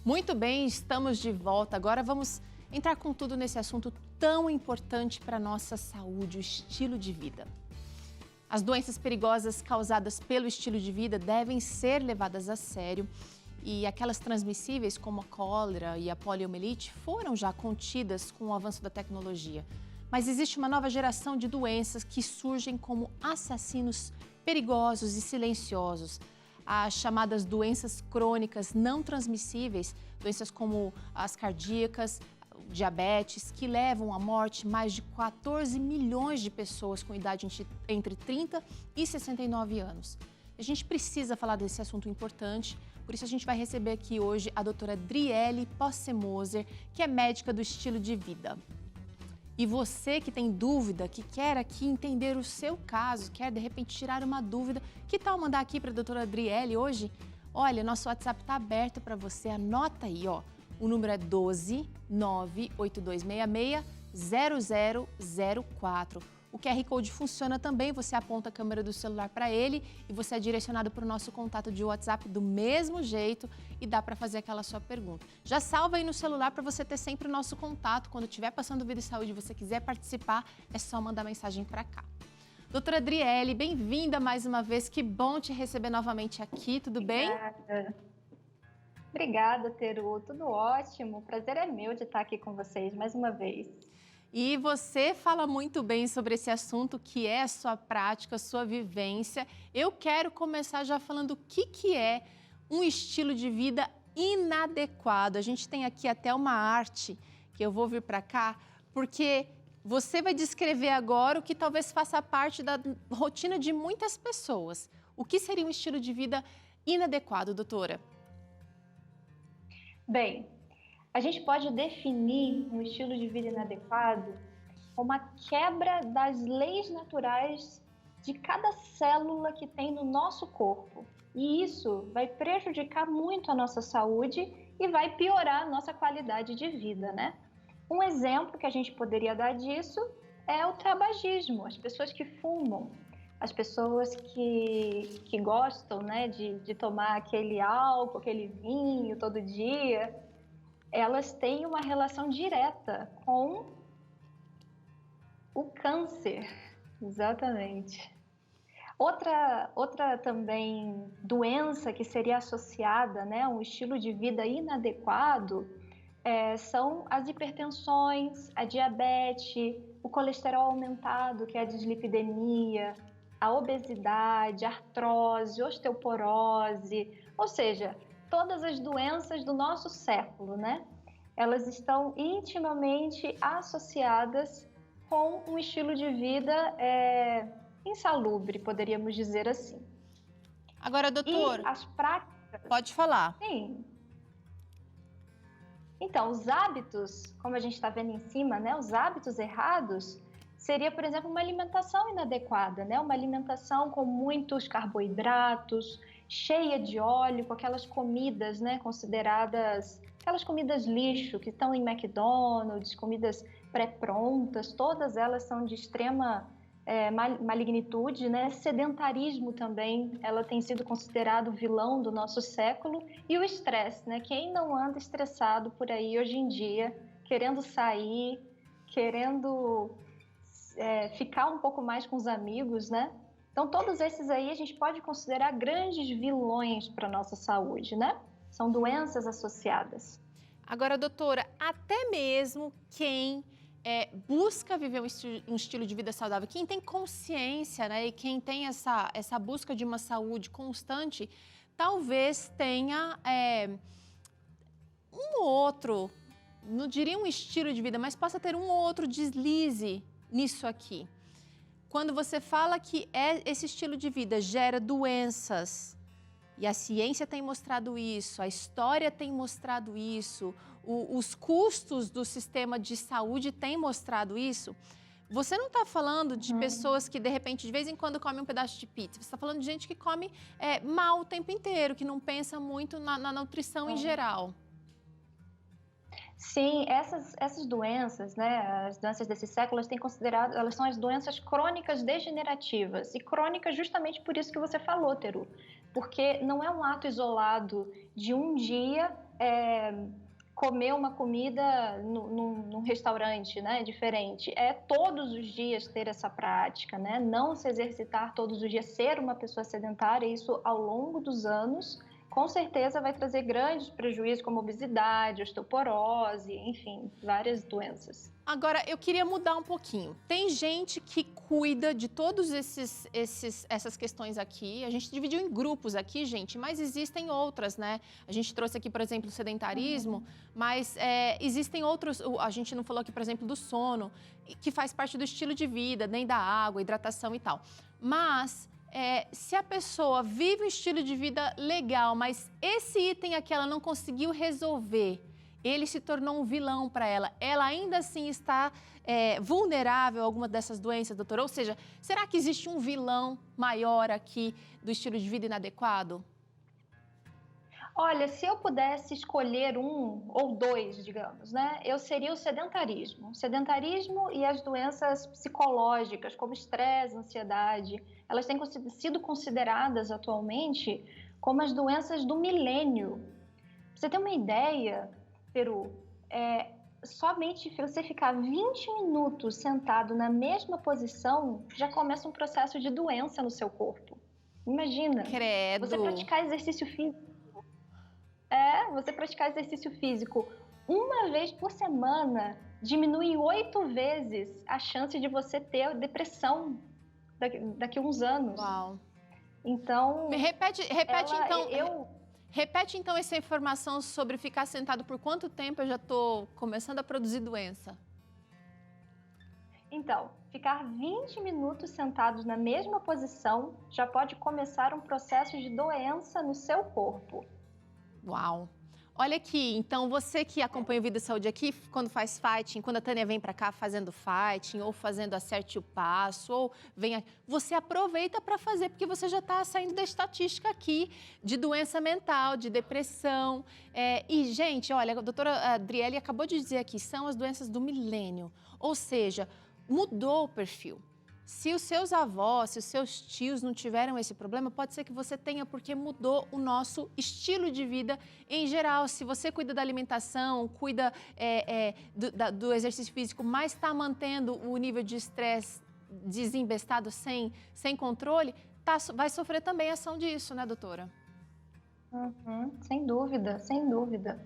Muito bem, estamos de volta. Agora vamos entrar com tudo nesse assunto tão importante para a nossa saúde, o estilo de vida. As doenças perigosas causadas pelo estilo de vida devem ser levadas a sério e aquelas transmissíveis como a cólera e a poliomielite foram já contidas com o avanço da tecnologia. Mas existe uma nova geração de doenças que surgem como assassinos perigosos e silenciosos. As chamadas doenças crônicas não transmissíveis, doenças como as cardíacas, diabetes, que levam à morte mais de 14 milhões de pessoas com idade entre 30 e 69 anos. A gente precisa falar desse assunto importante, por isso a gente vai receber aqui hoje a doutora Driele Possemoser, que é médica do estilo de vida. E você que tem dúvida, que quer aqui entender o seu caso, quer de repente tirar uma dúvida, que tal mandar aqui para a doutora Driele hoje? Olha, nosso WhatsApp está aberto para você, anota aí, ó. O número é 12 98266 0004. O QR Code funciona também, você aponta a câmera do celular para ele e você é direcionado para o nosso contato de WhatsApp do mesmo jeito e dá para fazer aquela sua pergunta. Já salva aí no celular para você ter sempre o nosso contato. Quando estiver passando Vida e Saúde e você quiser participar, é só mandar mensagem para cá. Doutora Driele, bem-vinda mais uma vez. Que bom te receber novamente aqui, tudo bem? Obrigada, Teru. Tudo ótimo. O prazer é meu de estar aqui com vocês mais uma vez. E você fala muito bem sobre esse assunto, que é a sua prática, a sua vivência. Eu quero começar já falando o que é um estilo de vida inadequado. A gente tem aqui até uma arte que eu vou vir para cá, porque você vai descrever agora o que talvez faça parte da rotina de muitas pessoas. O que seria um estilo de vida inadequado, doutora? Bem, a gente pode definir um estilo de vida inadequado como a quebra das leis naturais de cada célula que tem no nosso corpo. E isso vai prejudicar muito a nossa saúde e vai piorar a nossa qualidade de vida, né? Um exemplo que a gente poderia dar disso é o tabagismo, as pessoas que fumam, as pessoas que gostam, né, de tomar aquele álcool, aquele vinho todo dia. Elas têm uma relação direta com o câncer, exatamente. Outra também doença que seria associada, né, a um estilo de vida inadequado são as hipertensões, a diabetes, o colesterol aumentado, que é a dislipidemia, a obesidade, a artrose, osteoporose, ou seja, todas as doenças do nosso século, né? Elas estão intimamente associadas com um estilo de vida insalubre, poderíamos dizer assim. Agora, doutor, e as práticas... Pode falar. Sim. Então, os hábitos, como a gente está vendo em cima, né? Os hábitos errados seria, por exemplo, uma alimentação inadequada, né? Uma alimentação com muitos carboidratos, cheia de óleo, com aquelas comidas, né, consideradas aquelas comidas lixo que estão em McDonald's, comidas pré-prontas, todas elas são de extrema malignitude, né? Sedentarismo também, ela tem sido considerado o vilão do nosso século, e o estresse, né? Quem não anda estressado por aí hoje em dia, querendo sair, querendo ficar um pouco mais com os amigos, né? Então, todos esses aí a gente pode considerar grandes vilões para a nossa saúde, né? São doenças associadas. Agora, doutora, até mesmo quem busca viver um estilo de vida saudável, quem tem consciência, né? E quem tem essa busca de uma saúde constante, talvez tenha um outro, não diria um estilo de vida, mas possa ter um outro deslize nisso aqui. Quando você fala que esse estilo de vida gera doenças, e a ciência tem mostrado isso, a história tem mostrado isso, os custos do sistema de saúde têm mostrado isso, você não está falando de pessoas que, de repente, de vez em quando comem um pedaço de pizza, você está falando de gente que come mal o tempo inteiro, que não pensa muito na nutrição em geral. Sim, essas doenças, né, as doenças desse século, elas são as doenças crônicas degenerativas. E crônicas justamente por isso que você falou, Teru. Porque não é um ato isolado de um dia comer uma comida num restaurante, né, diferente. É todos os dias ter essa prática, né? Não se exercitar todos os dias, ser uma pessoa sedentária, isso ao longo dos anos, com certeza vai trazer grandes prejuízos como obesidade, osteoporose, enfim, várias doenças. Agora, eu queria mudar um pouquinho. Tem gente que cuida de todas essas questões aqui. A gente dividiu em grupos aqui, gente, mas existem outras, né? A gente trouxe aqui, por exemplo, o sedentarismo, mas existem outros. A gente não falou aqui, por exemplo, do sono, que faz parte do estilo de vida, nem da água, hidratação e tal. Mas se a pessoa vive um estilo de vida legal, mas esse item aqui ela não conseguiu resolver, ele se tornou um vilão para ela. Ela ainda assim está vulnerável a alguma dessas doenças, doutora? Ou seja, será que existe um vilão maior aqui do estilo de vida inadequado? Olha, se eu pudesse escolher um ou dois, digamos, né, eu seria o sedentarismo. O sedentarismo e as doenças psicológicas, como estresse, ansiedade, elas têm sido consideradas atualmente como as doenças do milênio. Pra você ter uma ideia, Peru, somente você ficar 20 minutos sentado na mesma posição já começa um processo de doença no seu corpo. Imagina, Credo. você praticar exercício físico. Você praticar exercício físico uma vez por semana diminui 8 vezes a chance de você ter depressão daqui a uns anos. Uau. Então... Repete então essa informação sobre ficar sentado por quanto tempo eu já estou começando a produzir doença. Então, ficar 20 minutos sentados na mesma posição já pode começar um processo de doença no seu corpo. Uau! Olha aqui, então você que acompanha o Vida e Saúde aqui, quando faz fighting, quando a Tânia vem para cá fazendo fighting, ou fazendo acerte o passo, ou você aproveita para fazer, porque você já está saindo da estatística aqui de doença mental, de depressão. E, gente, olha, a doutora Adriele acabou de dizer aqui, são as doenças do milênio, ou seja, mudou o perfil. Se os seus avós, se os seus tios não tiveram esse problema, pode ser que você tenha, porque mudou o nosso estilo de vida em geral. Se você cuida da alimentação, cuida do exercício físico, mas está mantendo o nível de estresse desembestado, sem controle, vai sofrer também a ação disso, né, doutora? Sem dúvida, sem dúvida.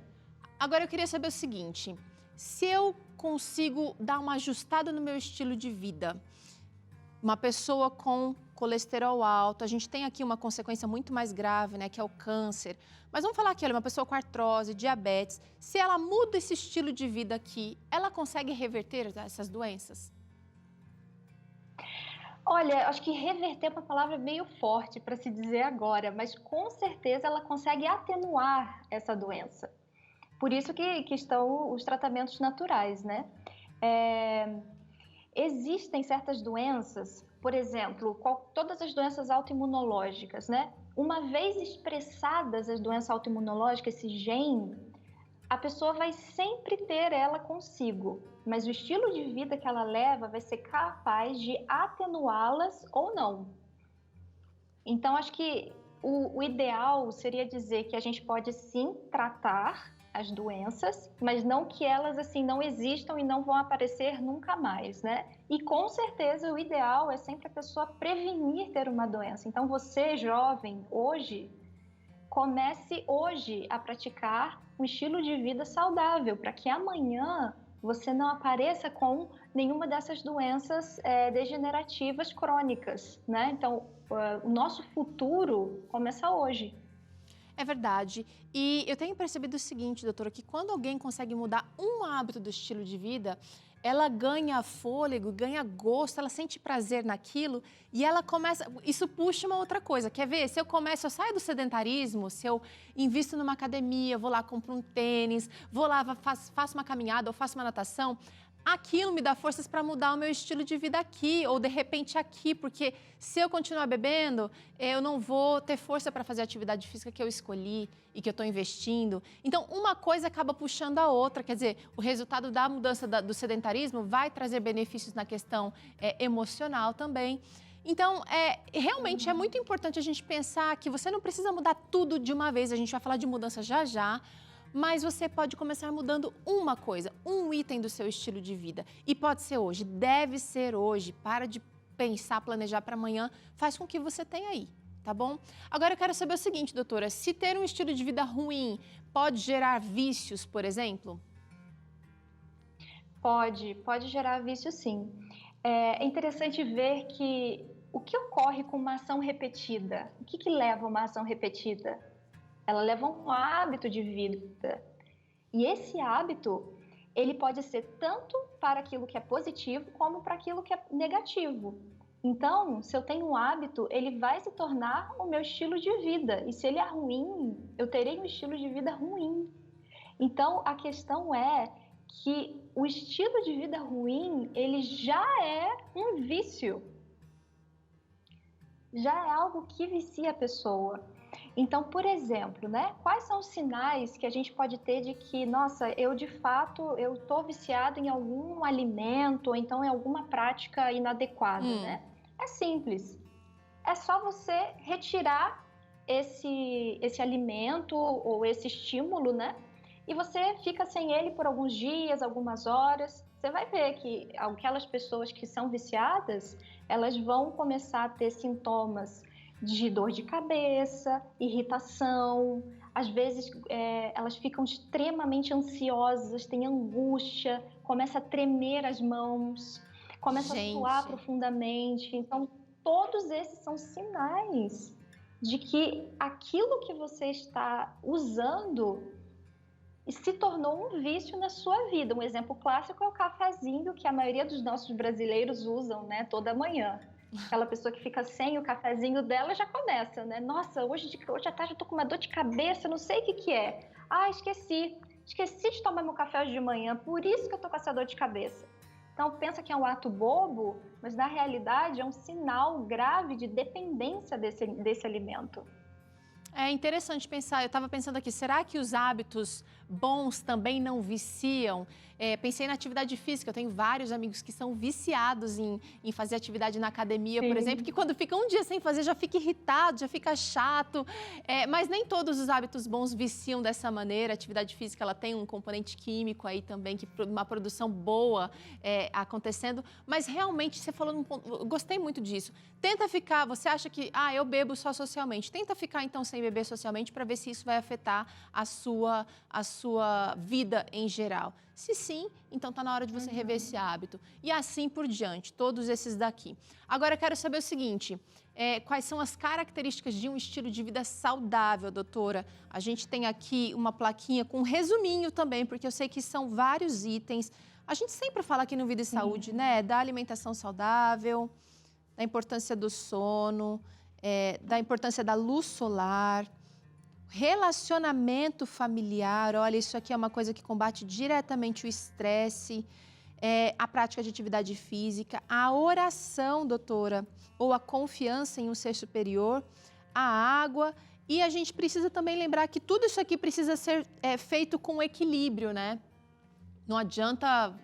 Agora, eu queria saber o seguinte, se eu consigo dar uma ajustada no meu estilo de vida, uma pessoa com colesterol alto, a gente tem aqui uma consequência muito mais grave, né, que é o câncer. Mas vamos falar aqui, olha, uma pessoa com artrose, diabetes, se ela muda esse estilo de vida aqui, ela consegue reverter essas doenças? Olha, acho que reverter é uma palavra meio forte para se dizer agora, mas com certeza ela consegue atenuar essa doença. Por isso que estão os tratamentos naturais, né? Existem certas doenças, por exemplo, todas as doenças autoimunológicas, né? Uma vez expressadas as doenças autoimunológicas, esse gene, a pessoa vai sempre ter ela consigo, mas o estilo de vida que ela leva vai ser capaz de atenuá-las ou não. Então, acho que o ideal seria dizer que a gente pode sim tratar as doenças, mas não que elas assim não existam e não vão aparecer nunca mais, né? E com certeza o ideal é sempre a pessoa prevenir ter uma doença. Então você, jovem, hoje, comece hoje a praticar um estilo de vida saudável, para que amanhã você não apareça com nenhuma dessas doenças degenerativas crônicas, né? Então o nosso futuro começa hoje. É verdade. E eu tenho percebido o seguinte, doutora, que quando alguém consegue mudar um hábito do estilo de vida, ela ganha fôlego, ganha gosto, ela sente prazer naquilo e ela começa... Isso puxa uma outra coisa. Quer ver? Se eu saio do sedentarismo, se eu invisto numa academia, vou lá, compro um tênis, vou lá, faço uma caminhada ou faço uma natação, aquilo me dá forças para mudar o meu estilo de vida aqui, ou de repente aqui, porque se eu continuar bebendo, eu não vou ter força para fazer a atividade física que eu escolhi e que eu estou investindo. Então, uma coisa acaba puxando a outra, quer dizer, o resultado da mudança do sedentarismo vai trazer benefícios na questão emocional também. Então, realmente é muito importante a gente pensar que você não precisa mudar tudo de uma vez, a gente vai falar de mudança já já, mas você pode começar mudando uma coisa, um item do seu estilo de vida. E pode ser hoje, deve ser hoje. Para de pensar, planejar para amanhã, faz com que você tenha aí, tá bom? Agora eu quero saber o seguinte, doutora, se ter um estilo de vida ruim pode gerar vícios, por exemplo? Pode gerar vício sim. É interessante ver que o que ocorre com uma ação repetida? O que leva a uma ação repetida? Ela leva a um hábito de vida. E esse hábito, ele pode ser tanto para aquilo que é positivo, como para aquilo que é negativo. Então, se eu tenho um hábito, ele vai se tornar o meu estilo de vida. E se ele é ruim, eu terei um estilo de vida ruim. Então, a questão é que o estilo de vida ruim, ele já é um vício. Já é algo que vicia a pessoa. Então, por exemplo, né, quais são os sinais que a gente pode ter de que, nossa, eu de fato, eu estou viciado em algum alimento ou então em alguma prática inadequada, né? É simples. É só você retirar esse alimento ou esse estímulo, né? E você fica sem ele por alguns dias, algumas horas. Você vai ver que aquelas pessoas que são viciadas, elas vão começar a ter sintomas de dor de cabeça, irritação, às vezes elas ficam extremamente ansiosas, têm angústia, começa a tremer as mãos, começa a suar profundamente. Então, todos esses são sinais de que aquilo que você está usando se tornou um vício na sua vida. Um exemplo clássico é o cafezinho que a maioria dos nossos brasileiros usam, né, toda manhã. Aquela pessoa que fica sem o cafezinho dela já começa, né? Nossa, hoje à tarde eu tô com uma dor de cabeça, não sei o que é. Ah, esqueci de tomar meu café hoje de manhã, por isso que eu tô com essa dor de cabeça. Então pensa que é um ato bobo, mas na realidade é um sinal grave de dependência desse alimento. É interessante pensar, eu estava pensando aqui, será que os hábitos bons também não viciam? Pensei na atividade física, eu tenho vários amigos que são viciados em fazer atividade na academia, por exemplo, que quando fica um dia sem fazer já fica irritado, já fica chato, mas nem todos os hábitos bons viciam dessa maneira. A atividade física ela tem um componente químico aí também, que uma produção boa acontecendo, mas realmente você falou num ponto, eu gostei muito disso. Tenta ficar, você acha que, eu bebo só socialmente, tenta ficar então sem beber socialmente para ver se isso vai afetar a sua vida em geral. Se sim, então está na hora de você rever esse hábito. E assim por diante, todos esses daqui. Agora eu quero saber o seguinte, quais são as características de um estilo de vida saudável, doutora? A gente tem aqui uma plaquinha com um resuminho também, porque eu sei que são vários itens. A gente sempre fala aqui no Vida e Saúde, né, da alimentação saudável, da importância do sono, da importância da luz solar, relacionamento familiar. Olha, isso aqui é uma coisa que combate diretamente o estresse, a prática de atividade física, a oração, doutora, ou a confiança em um ser superior, a água. E a gente precisa também lembrar que tudo isso aqui precisa ser feito com equilíbrio, né? Não adianta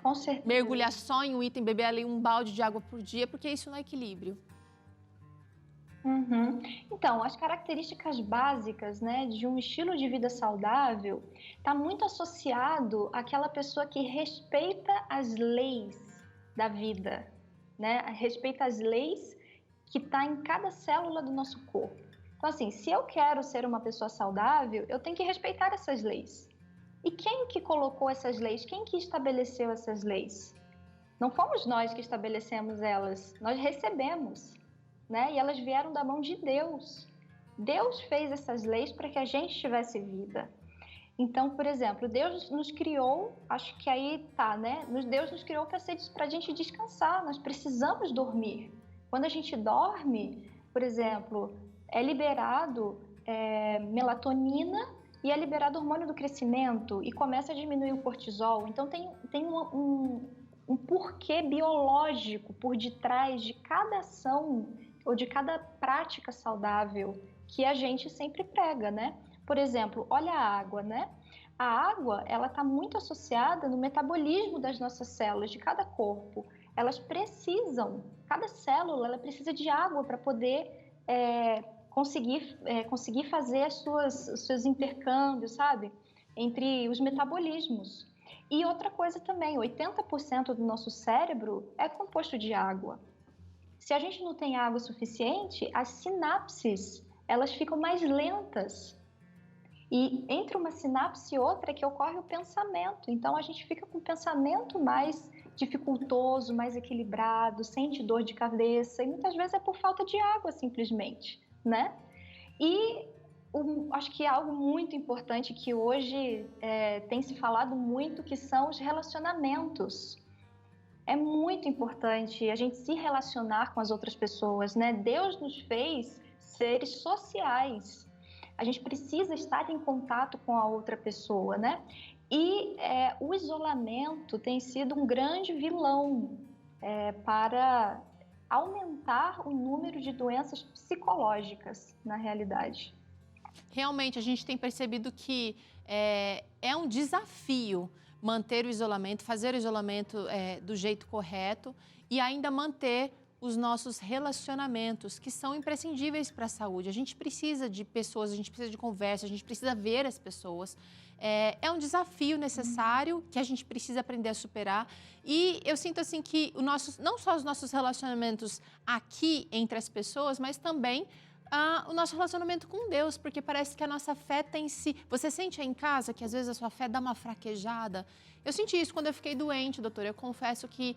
mergulhar só em um item, beber ali um balde de água por dia, porque isso não é equilíbrio. Então, as características básicas, né, de um estilo de vida saudável está muito associado àquela pessoa que respeita as leis da vida, né? Respeita as leis que está em cada célula do nosso corpo. Então, assim, se eu quero ser uma pessoa saudável, eu tenho que respeitar essas leis. E quem que colocou essas leis? Quem que estabeleceu essas leis? Não fomos nós que estabelecemos elas, nós recebemos. Né? E elas vieram da mão de Deus. Deus fez essas leis para que a gente tivesse vida. Então, por exemplo, Deus nos criou, acho que aí tá, né? Deus nos criou para a gente descansar, nós precisamos dormir. Quando a gente dorme, por exemplo, é liberado melatonina e é liberado hormônio do crescimento e começa a diminuir o cortisol. Então, tem um porquê biológico por detrás de cada ação ou de cada prática saudável que a gente sempre prega, né? Por exemplo, olha a água, né? A água, ela está muito associada no metabolismo das nossas células, de cada corpo. Elas precisam, cada célula, ela precisa de água para poder conseguir fazer os seus intercâmbios, sabe? entre os metabolismos. E outra coisa também, 80% do nosso cérebro é composto de água. Se a gente não tem água suficiente, as sinapses, elas ficam mais lentas. E entre uma sinapse e outra é que ocorre o pensamento. Então, a gente fica com o pensamento mais dificultoso, mais equilibrado, sente dor de cabeça. E muitas vezes é por falta de água, simplesmente, né? E acho que é algo muito importante que hoje tem se falado muito, que são os relacionamentos. É muito importante a gente se relacionar com as outras pessoas, né? Deus nos fez seres sociais. A gente precisa estar em contato com a outra pessoa, né? E o isolamento tem sido um grande vilão para aumentar o número de doenças psicológicas, na realidade. Realmente, a gente tem percebido que é um desafio manter o isolamento, fazer o isolamento do jeito correto e ainda manter os nossos relacionamentos, que são imprescindíveis para a saúde. A gente precisa de pessoas, a gente precisa de conversa, a gente precisa ver as pessoas. É um desafio necessário que a gente precisa aprender a superar. E eu sinto assim que não só os nossos relacionamentos aqui entre as pessoas, mas também o nosso relacionamento com Deus, porque parece que a nossa fé tem se... Você sente aí em casa que às vezes a sua fé dá uma fraquejada? Eu senti isso quando eu fiquei doente, doutora. Eu confesso que,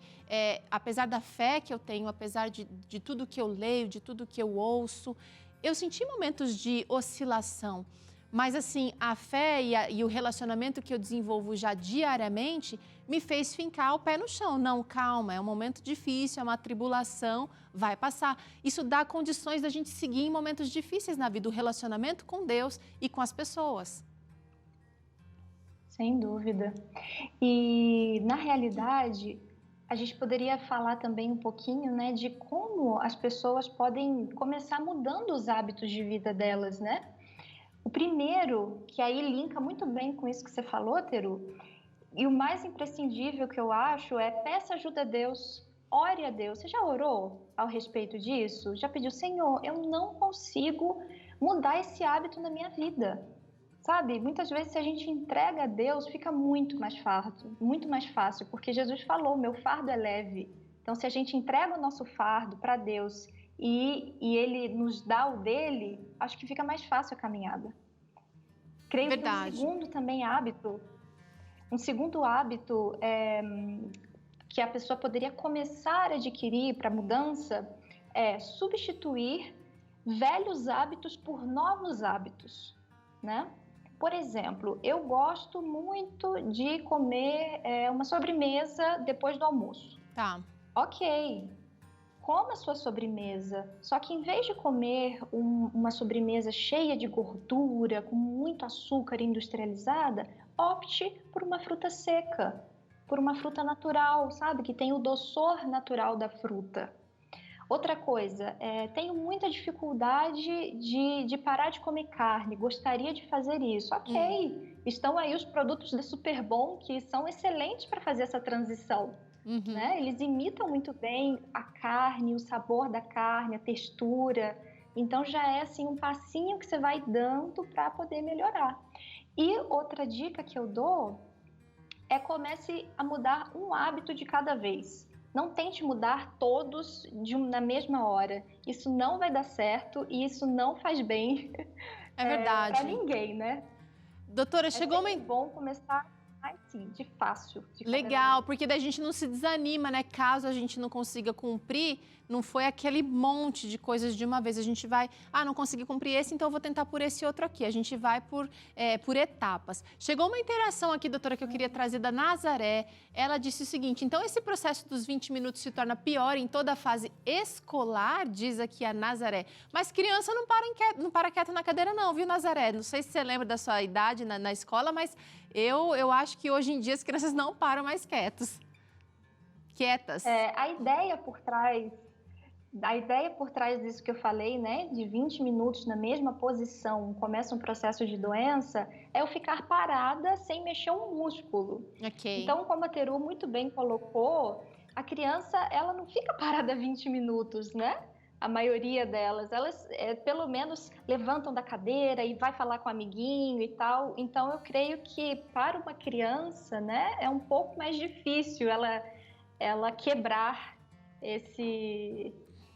apesar da fé que eu tenho, apesar de tudo que eu leio, de tudo que eu ouço, eu senti momentos de oscilação. Mas, assim, a fé e o relacionamento que eu desenvolvo já diariamente me fez fincar o pé no chão. Não, calma, é um momento difícil, é uma tribulação, vai passar. Isso dá condições da gente seguir em momentos difíceis na vida, o relacionamento com Deus e com as pessoas. Sem dúvida. E, na realidade, a gente poderia falar também um pouquinho, né, de como as pessoas podem começar mudando os hábitos de vida delas, né? O primeiro, que aí linka muito bem com isso que você falou, Teru, e o mais imprescindível que eu acho é peça ajuda a Deus, ore a Deus. Você já orou ao respeito disso? Já pediu, Senhor, eu não consigo mudar esse hábito na minha vida. Sabe, muitas vezes se a gente entrega a Deus, fica muito mais fácil, porque Jesus falou, meu fardo é leve. Então, se a gente entrega o nosso fardo para Deus e Ele nos dá o dele, acho que fica mais fácil a caminhada. Creio Verdade. que um segundo hábito que a pessoa poderia começar a adquirir para mudança é substituir velhos hábitos por novos hábitos, né? Por exemplo, eu gosto muito de comer uma sobremesa depois do almoço. Tá. Ok, coma a sua sobremesa, só que em vez de comer uma sobremesa cheia de gordura, com muito açúcar industrializada, opte por uma fruta seca, por uma fruta natural, sabe? Que tem o doçor natural da fruta. Outra coisa, tenho muita dificuldade de parar de comer carne, gostaria de fazer isso. Ok, estão aí os produtos da Superbom que são excelentes para fazer essa transição. Né? Eles imitam muito bem a carne, o sabor da carne, a textura. Então já é assim um passinho que você vai dando para poder melhorar. E outra dica que eu dou é comece a mudar um hábito de cada vez. Não tente mudar todos na mesma hora. Isso não vai dar certo e isso não faz bem para ninguém, né? Doutora, chegou uma... É bom começar assim, de fácil. Legal, porque daí a gente não se desanima, né? Caso a gente não consiga cumprir, não foi aquele monte de coisas de uma vez. A gente vai, não consegui cumprir esse, então eu vou tentar por esse outro aqui. A gente vai por etapas. Chegou uma interação aqui, doutora, que eu queria trazer da Nazaré. Ela disse o seguinte, então esse processo dos 20 minutos se torna pior em toda a fase escolar, diz aqui a Nazaré. Mas criança não para quieta na cadeira não, viu, Nazaré? Não sei se você lembra da sua idade na escola, mas eu acho que hoje em dia as crianças não param mais quietas. A ideia por trás disso que eu falei, né, de 20 minutos na mesma posição, começa um processo de doença, é eu ficar parada sem mexer um músculo. Okay. Então, como a Teru muito bem colocou, a criança, ela não fica parada 20 minutos, né? a maioria delas, elas pelo menos levantam da cadeira e vai falar com o amiguinho e tal. Então eu creio que para uma criança, né, é um pouco mais difícil ela quebrar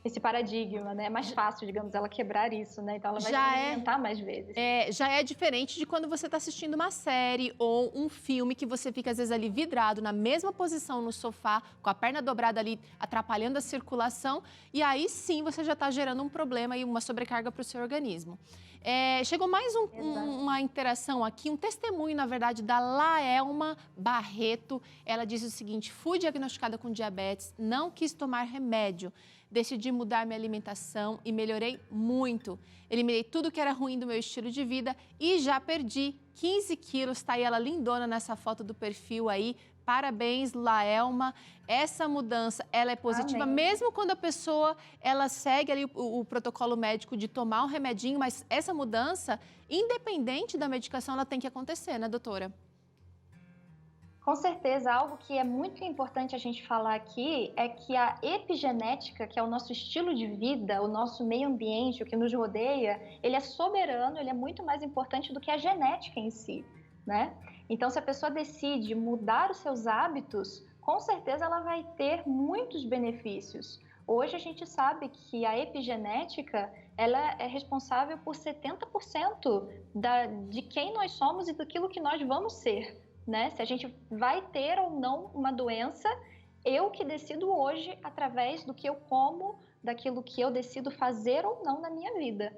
esse paradigma, né? É mais fácil, digamos, ela quebrar isso, né? Então ela vai experimentar mais vezes. Já é diferente de quando você está assistindo uma série ou um filme que você fica, às vezes, ali vidrado, na mesma posição no sofá, com a perna dobrada ali, atrapalhando a circulação, e aí sim você já está gerando um problema e uma sobrecarga para o seu organismo. Chegou mais uma interação aqui, um testemunho, na verdade, da Laelma Barreto. Ela diz o seguinte: fui diagnosticada com diabetes, não quis tomar remédio. Decidi mudar minha alimentação e melhorei muito. Eliminei tudo que era ruim do meu estilo de vida e já perdi 15 quilos. Está aí ela lindona nessa foto do perfil aí. Parabéns, Laelma. Essa mudança, ela é positiva, Amém. mesmo quando a pessoa, ela segue ali o protocolo médico de tomar um remedinho, mas essa mudança, independente da medicação, ela tem que acontecer, né, doutora? Com certeza, algo que é muito importante a gente falar aqui é que a epigenética, que é o nosso estilo de vida, o nosso meio ambiente, o que nos rodeia, ele é soberano, ele é muito mais importante do que a genética em si, né? Então, se a pessoa decide mudar os seus hábitos, com certeza ela vai ter muitos benefícios. Hoje a gente sabe que a epigenética, ela é responsável por 70% de quem nós somos e daquilo que nós vamos ser. Né? Se a gente vai ter ou não uma doença, eu que decido hoje através do que eu como, daquilo que eu decido fazer ou não na minha vida.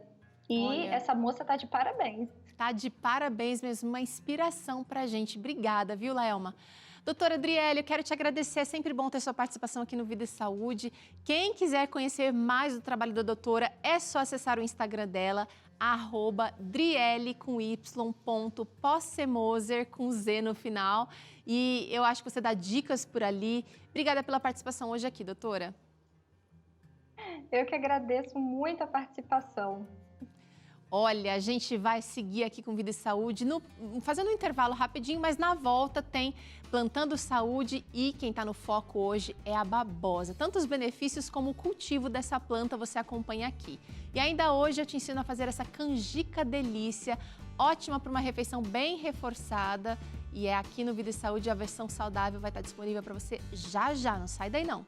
E Olha, essa moça está de parabéns. Tá de parabéns mesmo, uma inspiração pra gente. Obrigada, viu, Laelma? Doutora Adriele, eu quero te agradecer, é sempre bom ter sua participação aqui no Vida e Saúde. Quem quiser conhecer mais do trabalho da doutora, é só acessar o Instagram dela, @driele_possemoser com Z no final. E eu acho que você dá dicas por ali. Obrigada pela participação hoje aqui, doutora. Eu que agradeço muito a participação. Olha, a gente vai seguir aqui com Vida e Saúde, fazendo um intervalo rapidinho, mas na volta tem Plantando Saúde e quem está no foco hoje é a babosa. Tanto os benefícios como o cultivo dessa planta você acompanha aqui. E ainda hoje eu te ensino a fazer essa canjica delícia, ótima para uma refeição bem reforçada. E é aqui no Vida e Saúde, a versão saudável vai estar disponível para você já já, não sai daí não.